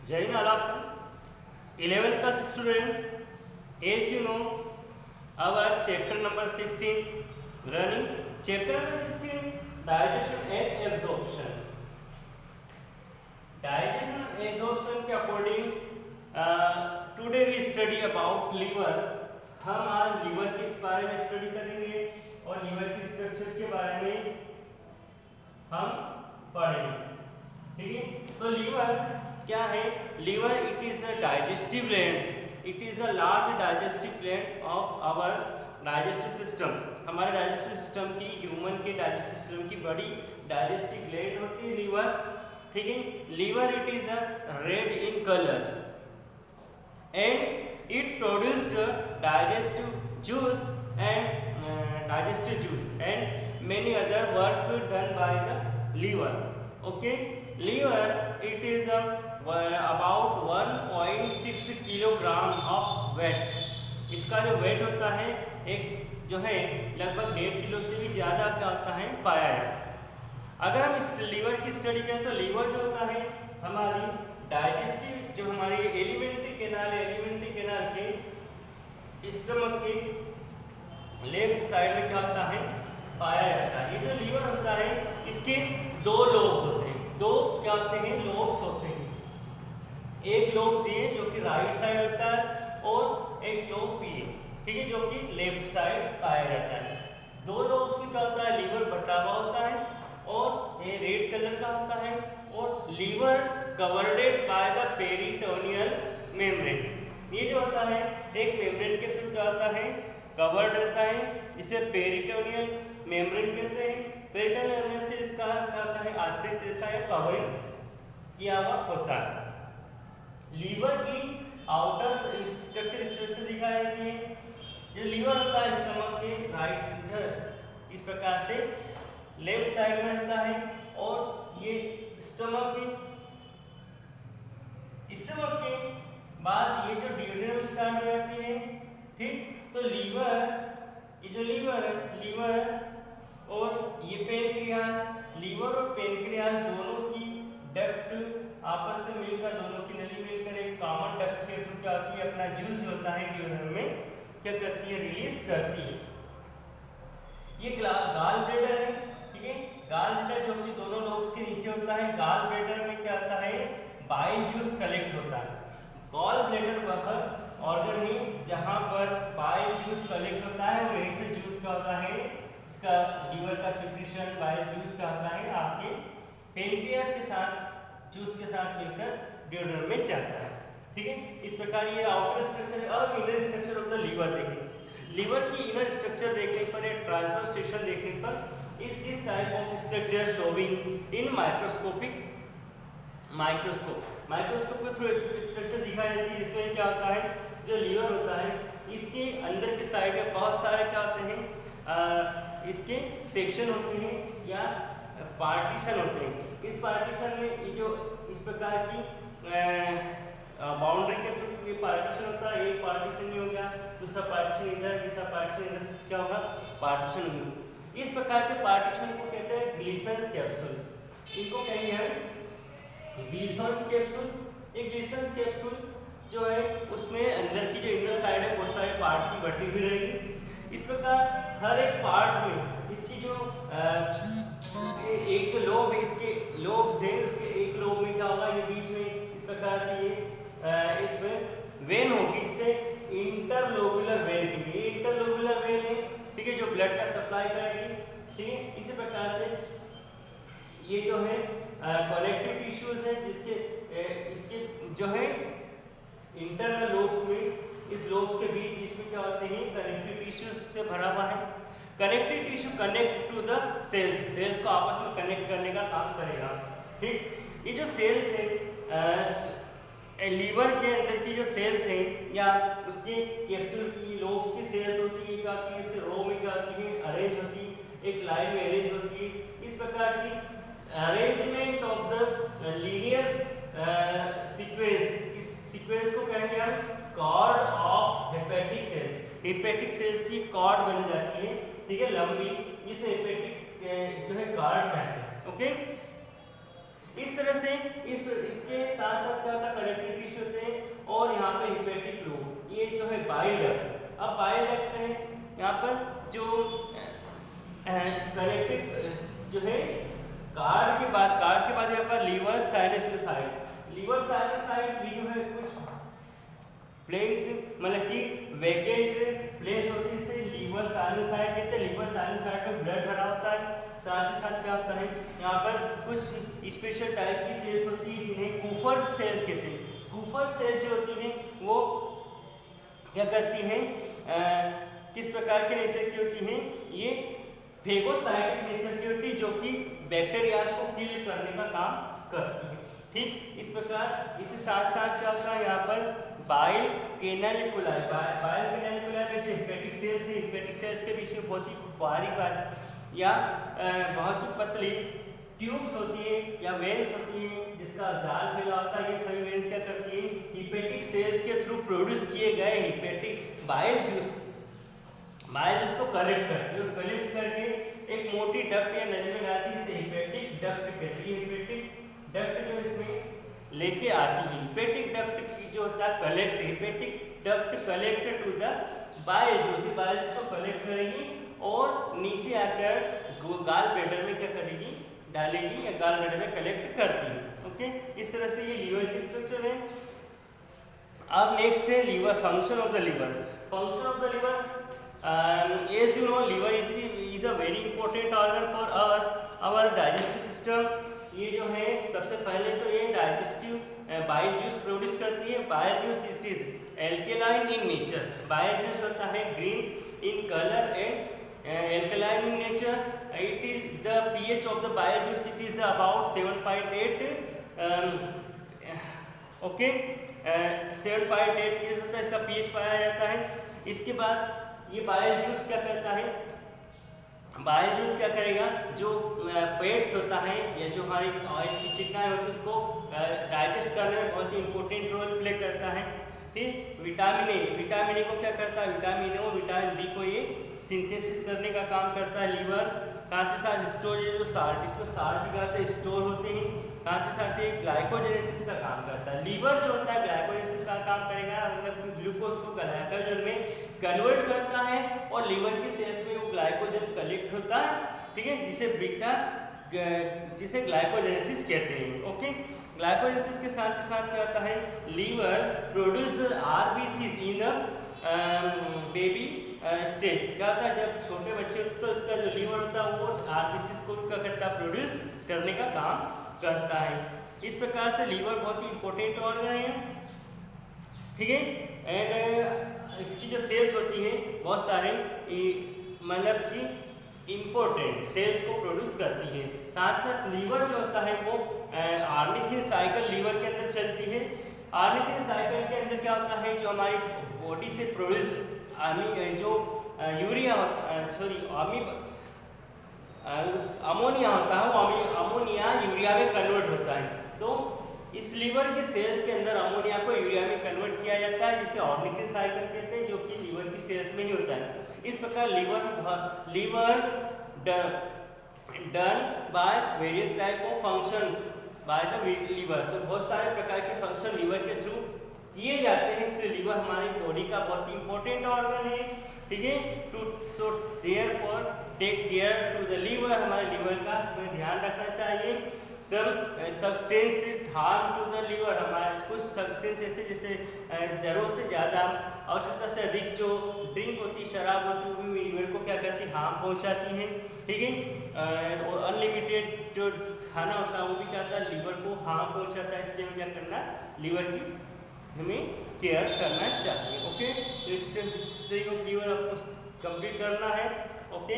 Jai Hind all of you. 11th class students, as you know, our chapter number 16 running. Chapter number 16, digestion and absorption. Digestion and absorption के according today we study about liver. हम आज liver के इस बारे में study करेंगे और liver की structure के बारे में हम पढ़ेंगे. ठीक है, तो liver क्या है? Liver it is the digestive gland. It is the large digestive gland of our digestive system. हमारे digestive system की, human के digestive system की बड़ी digestive gland होती है liver. ठीक है, liver it is a red in color and it produced digestive juice and many other work done by the liver. Okay, liver it is about 1.6 kilogram of weight. इसका जो wait होता है एक जो है लगभग 1.5 किलो से भी ज़्यादा क्या होता है पाया जाता है. अगर हम इस लीवर की स्टडी करें तो लीवर जो होता है हमारी डाइजेस्टिव जो हमारी एलिमेंट्री कैनाल के स्टमक के लेफ्ट साइड में क्या होता है पाया जाता है. ये जो लीवर होता है इसके दो लोब होते हैं, दो क्या होते हैं लोब्स होते हैं. एक लोब सी है जो कि राइट साइड होता है और एक लोब बी है, ठीक है, जो कि लेफ्ट साइड पाया जाता है. दो लोब्स में क्या होता है लीवर बटा हुआ होता है और ये रेड कलर का होता है और liver covered by the peritoneal membrane. ये जो होता है एक मेम्ब्रेन के थ्रू क्या होता है कवर्ड रहता है, इसे पेरिटोनियल मेम्ब्रेन कहते हैं. पेरिटोनियल मेम्ब्रेन से इसका क्या होता है आश्रित रहता है, कवरिंग किया हुआ होता है. लीवर की आउटर स्ट्रक्चर इस तरह से दिखाई जाती है. जो लीवर होता है स्टमक के राइट इस प्रकार से लेफ्ट साइड में रहता है और ये स्टमक के बाद ये जो ड्यूडेनम स्टार्ट हो जाती है. ठीक, तो लीवर ये जो लीवर और ये पेनक्रियाज, लीवर और पेनक्रियाज दोनों की डक्ट आपस से मिलकर, दोनों की नली मिलकर एक कॉमन डक्ट के थ्रू क्या होती है अपना जूस जो होता है ड्यूडेनम में क्या करती है रिलीज करती है. ये गाल ब्लैडर है. ठीक है, गाल ब्लैडर जो कि दोनों लोब्स के नीचे होता है. गाल ब्लैडर में क्या होता है बाइल जूस कलेक्ट होता है. गॉल ब्लैडर वह ऑर्गन है जहां पर बाइल जूस कलेक्ट होता है और यहीं से जूस क्या होता है इसका लीवर का सिक्रीशन बाइल जूस क्या होता है आपके पेनक्रियास के साथ जूस के साथ मिलकर ड्यूडेनम में जाता है. ठीक है, इस प्रकार ये आउटर स्ट्रक्चर है. अब inner structure of the liver देखेंगे. लीवर की इनर स्ट्रक्चर देखने पर या ट्रांसवर्स सेक्शन देखने पर is this type of structure showing in microscope के थ्रू स्ट्रक्चर दिखाई जाती है. इसमें क्या होता है जो लीवर होता है इसके अंदर के साइड में बहुत सारे क्या होते हैं इसके सेक्शन होते हैं या पार्टीशन होते हैं. इस पार्टीशन में ये जो इस प्रकार की बाउंड्री के थ्रू ये पार्टीशन होता है. एक पार्टीशन ये हो गया, दूसरा पार्टीशन इधर, तीसरा पार्टीशन इधर, क्या होगा पार्टीशन होगा. इस प्रकार के पार्टीशन को कहते हैं ग्लीसन्स कैप्सूल. इनको कहेंगे हम ग्लीसन्स कैप्सूल. एक ग्लीसन्स कैप्सूल जो है उसमें अंदर की जो इनर साइड है बहुत सारे पार्ट्स की बटी हुई रहेगी. इस प्रकार हर एक पार्ट में इसकी जो एक जो लोब है इसके लोब्स हैं उसके एक लोब में क्या होगा ये बीच में इस प्रकार से ये एक वेन होगी जिसे इंटरलोबुलर वेन की. ये इंटरलोबुलर वेन है, ठीक है, जो ब्लड का सप्लाई करेगी. ठीक है, इसी प्रकार से ये जो है कनेक्टिव टिश्यूज है इसके जो है इंटरनल लोब्स में इस लोब्स के बीच इसमें क्या होते हैं कनेक्टिव टिश्यूज से भरा हुआ है. Connective tissue connect to the cells को आपस में कनेक्ट करने का काम करेगा. ठीक, ये जो सेल्स है लीवर के अंदर की जो सेल्स हैं या उसके कैप्सूल की लोब्स की सेल्स होती है क्या होती है इस रो में क्या होती है अरेंज होती है, एक लाइन में अरेंज होती है. इस प्रकार की arrangement of the linear sequence, इस सीक्वेंस को कहेंगे हम cord of hepatic cells. Hepatic cells की कॉर्ड बन जाती है. ठीक है, लंबी, इसे हेपेटिक जो है कॉर्ड कहते हैं. ओके, इस तरह से इसके साथ साथ क्या होता है कनेक्टिव टिश्यू होते हैं और यहाँ पे हिपैटिक लोब, ये जो है बाइल डक्ट। अब बाइल डक्ट है यहाँ पर जो कनेक्टिव जो है कार्ड के बाद यहाँ पर लीवर साइनोसाइड, लीवर साइनोसाइड भी जो है कुछ ब्लैंक मतलब कि वैकेंट प्लेस होती है, इसे लीवर साइनोसाइड कहते हैं। लीवर साइनोसाइड में ब्लड भरा होता है, साथ ही साथ क्या होता है यहाँ पर कुछ स्पेशल टाइप की सेल्स होती है जिन्हें कूफर सेल्स कहते हैं। कूफर सेल्स जो होती हैं वो क्या करती हैं, किस प्रकार के नेचर की होती हैं, ये फेगोसाइटिक नेचर की होती है जो कि बैक्टीरियाज को किल करने का काम करती है। ठीक इस प्रकार इसके साथ साथ क्या होता है यहाँ पर बाइल कैनालिकुलाई, बाइल कैनालिकुलाई में जो हिपैटिक सेल्स है, हिपैटिक सेल्स के बीच में बहुत ही बारीक या बहुत ही पतली ट्यूब्स होती है या वेन्स होती है जिसका जाल फैला होता है। ये सभी वेन्स क्या करती है, हिपैटिक सेल्स के थ्रू प्रोड्यूस किए गए हिपैटिक बाइल जूस को कलेक्ट करती है और कलेक्ट करके एक मोटी डक्ट या नली में लाती है, इसे हिपैटिक डक्ट कहती है। हिपैटिक डक्ट जो इसमें लेके आती है, हिपैटिक डक्ट की जो होता है collect, hepatic duct collected to the bile juice, bile juice को कलेक्ट करेगी और नीचे आकर गाल ब्लैडर में क्या करेगी, डालेगी या गाल ब्लैडर में कलेक्ट करती है। ओके, इस तरह से ये लीवर की स्ट्रक्चर है। अब नेक्स्ट है liver, function of the liver. Function of the liver, as you know, liver is a very important organ for our digestive system। ये जो है सबसे पहले तो ये डाइजेस्टिव बाइल जूस प्रोड्यूस करती है। Bile juice it is alkaline in nature, bile juice होता है green in colour and alkaline in nature। It is the pH of the bile juice, it is about 7.8 okay 7.8 के होता है इसका pH पाया जाता है। इसके बाद ये बाइल जूस क्या करता है, बाइल जूस क्या करेगा, जो फैट्स होता है या जो हमारी ऑयल की चिकनाई होती है उसको डाइजेस्ट करने में बहुत ही इंपॉर्टेंट रोल प्ले करता है। फिर विटामिन ए को क्या करता है, विटामिन ए और विटामिन बी को ये सिंथेसिस करने का काम करता है लीवर। साथ ही साथ स्टोर जो साल्ट, इसमें साल्ट निकालते हैं, स्टोर होते हैं। साथ ही साथ ये ग्लाइकोजेनेसिस का काम करता है। लीवर जो होता है ग्लाइकोजेनेसिस का काम करेगा, मतलब कि ग्लूकोज को ग्लाइकोजन में कन्वर्ट करता है और लीवर की सेल्स में वो ग्लाइकोजन कलेक्ट होता है, ठीक है, जिसे ग्लाइकोजेनेसिस कहते हैं। ओके, ग्लाइकोजेनेसिस के साथ ही साथ क्या होता है, liver produce the RBCs in the baby stage. क्या होता है, जब छोटे बच्चे होते तो इसका जो लीवर होता है वो आरबीसीज को क्या करता है, प्रोड्यूस करने का काम करता है। इस प्रकार से लीवर बहुत ही इंपॉर्टेंट ऑर्गन है, ठीक है। एंड इसकी जो सेल्स होती है बहुत सारे मतलब कि इंपॉर्टेंट सेल्स को प्रोड्यूस करती है। साथ साथ लीवर जो होता है वो आर्निथिन साइकिल लीवर के अंदर चलती है। आर्निथिन साइकिल के अंदर क्या होता है, जो हमारी बॉडी से प्रोड्यूस जो यूरिया अमोनिया होता है, वो अमोनिया यूरिया में कन्वर्ट होता है। तो इस लीवर के सेल्स के अंदर अमोनिया को यूरिया में कन्वर्ट किया जाता है, जिसे ऑर्निथिन साइकिल कहते हैं, जो कि लीवर की सेल्स में ही होता है। इस प्रकार liver done by various type of function by the liver. तो बहुत सारे प्रकार के फंक्शन लीवर के थ्रू किए जाते हैं, इसलिए लीवर हमारी बॉडी का बहुत ही इंपॉर्टेंट ऑर्गन है, ठीक है। So therefore take care to the liver, हमारे लीवर का हमें ध्यान रखना चाहिए। सब substance harm to the liver, हमारे कुछ सब्सटेंस ऐसे जैसे जरूरत से ज़्यादा आवश्यकता से अधिक जो ड्रिंक होती है, शराब होती है, वो भी लीवर को क्या करती है, हार्म पहुंचाती है, ठीक है। और अनलिमिटेड जो खाना होता है वो भी क्या होता है, लीवर को हार्म पहुंचाता है, इसलिए हमें क्या करना, लीवर की हमें केयर करना चाहिए। ओके, तो इस तरीके लीवर आपको कंप्लीट करना है। ओके।